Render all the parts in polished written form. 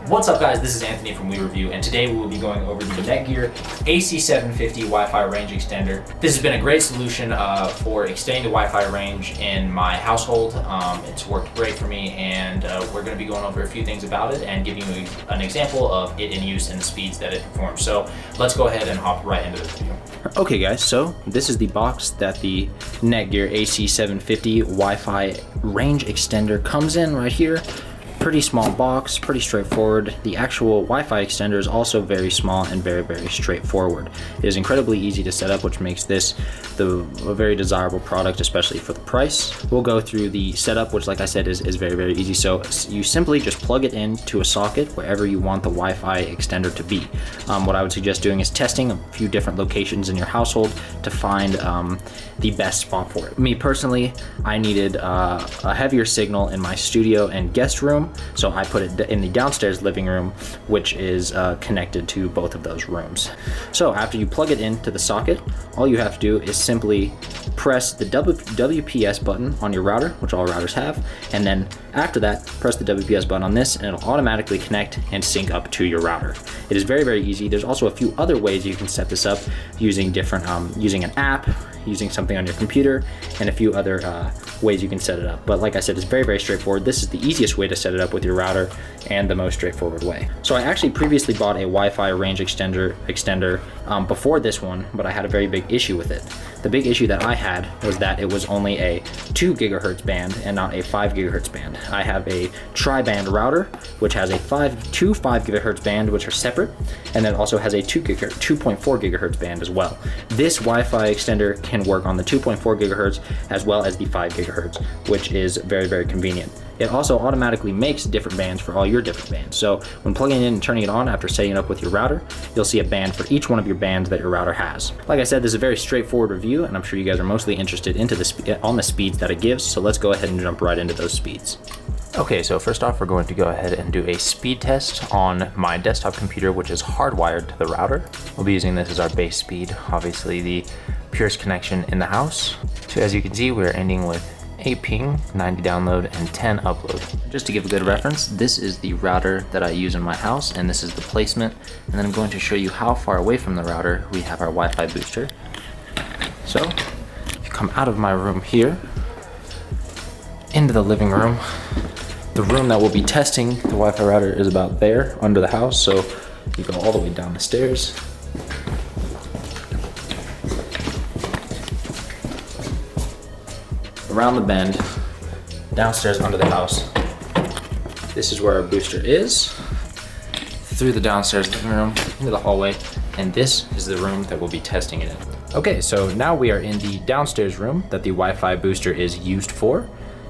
What's up guys, this is Anthony from We Review, and today we will be going over the NETGEAR AC750 Wi-Fi range extender. This has been a great solution for extending the Wi-Fi range in my household. It's worked great for me, and we're going to be going over a few things about it and giving you an example of it in use and the speeds that it performs. So let's go ahead and hop right into the video. Okay guys, so this is the box that the NETGEAR AC750 Wi-Fi range extender comes in right here. Pretty small box, pretty straightforward. The actual Wi-Fi extender is also very small and very straightforward. It is incredibly easy to set up, which makes this a very desirable product, especially for the price. We'll go through the setup, which like I said is very easy. So you simply just plug it into a socket wherever you want the Wi-Fi extender to be. What I would suggest doing is testing a few different locations in your household to find the best spot for it. Me personally, I needed a heavier signal in my studio and guest room, so I put it in the downstairs living room, which is connected to both of those rooms. So after you plug it into the socket, all you have to do is simply press the WPS button on your router, which all routers have, and then after that, press the WPS button on this and it'll automatically connect and sync up to your router. It is very easy. There's also a few other ways you can set this up using different, using an app, using something on your computer, and a few other ways you can set it up. But like I said, it's very straightforward. This is the easiest way to set it up with your router and the most straightforward way. So I actually previously bought a Wi-Fi range extender before this one, but I had a very big issue with it. The big issue that I had was that it was only a 2 gigahertz band and not a 5 gigahertz band. I have a tri-band router, which has two 5 gigahertz band, which are separate, and then also has a 2.4 gigahertz band as well. This Wi-Fi extender can work on the 2.4 gigahertz as well as the 5 gigahertz, which is very convenient. It also automatically makes different bands for all your different bands. So when plugging it in and turning it on after setting it up with your router, you'll see a band for each one of your bands that your router has. Like I said, this is a very straightforward review, and I'm sure you guys are mostly interested on the speeds that it gives. So let's go ahead and jump right into those speeds. Okay, so first off, we're going to go ahead and do a speed test on my desktop computer, which is hardwired to the router. We'll be using this as our base speed, obviously the purest connection in the house. So as you can see, we're ending with 8 ping, 90 download, and 10 upload. Just to give a good reference, this is the router that I use in my house, and this is the placement. And then I'm going to show you how far away from the router we have our Wi-Fi booster. So, if you come out of my room here, into the living room, the room that we'll be testing the Wi-Fi router is about there, under the house. So you go all the way down the stairs. Around the bend, downstairs under the house. This is where our booster is. Through the downstairs living room, into the hallway, and this is the room that we'll be testing it in. Okay, so now we are in the downstairs room that the Wi-Fi booster is used for,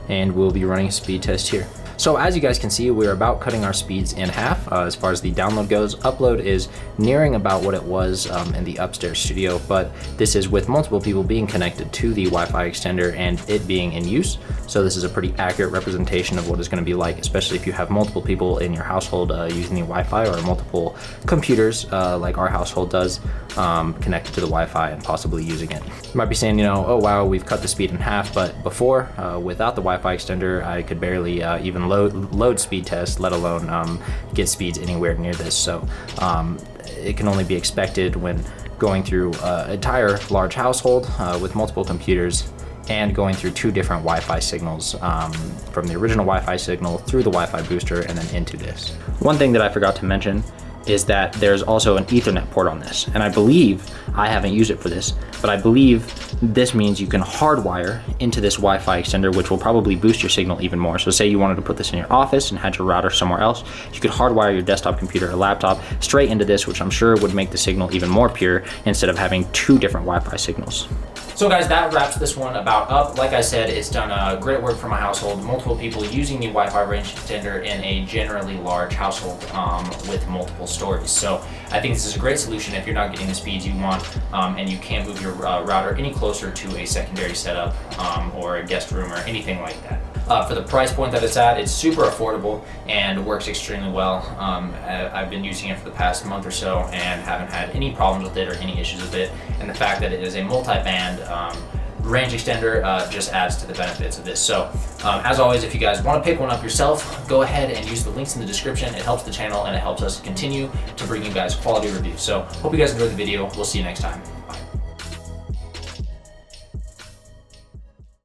and we'll be running a speed test here. So as you guys can see, we're about cutting our speeds in half as far as the download goes. Upload is nearing about what it was in the upstairs studio, but this is with multiple people being connected to the Wi-Fi extender and it being in use. So this is a pretty accurate representation of what it's going to be like, especially if you have multiple people in your household using the Wi-Fi, or multiple computers like our household does, connected to the Wi-Fi and possibly using it. You might be saying, oh wow, we've cut the speed in half, but before, without the Wi-Fi extender, I could barely even load speed tests, let alone get speeds anywhere near this. So it can only be expected when going through an entire large household with multiple computers and going through 2 different Wi-Fi signals, from the original Wi-Fi signal through the Wi-Fi booster and then into this. One thing that I forgot to mention is that there's also an Ethernet port on this, and I believe, I haven't used it for this, but I believe this means you can hardwire into this Wi-Fi extender, which will probably boost your signal even more. So say you wanted to put this in your office and had your router somewhere else, you could hardwire your desktop computer or laptop straight into this, which I'm sure would make the signal even more pure instead of having 2 different Wi-Fi signals. So guys, that wraps this one about up. Like I said, it's done great work for my household. Multiple people using the Wi-Fi range extender in a generally large household with multiple stories. So I think this is a great solution if you're not getting the speeds you want and you can't move your router any closer to a secondary setup or a guest room or anything like that. For the price point that it's at, it's super affordable and works extremely well. I've been using it for the past month or so and haven't had any problems with it or any issues with it. And the fact that it is a multi-band range extender just adds to the benefits of this. So as always, if you guys want to pick one up yourself, go ahead and use the links in the description. It helps the channel and it helps us continue to bring you guys quality reviews. So hope you guys enjoyed the video. We'll see you next time.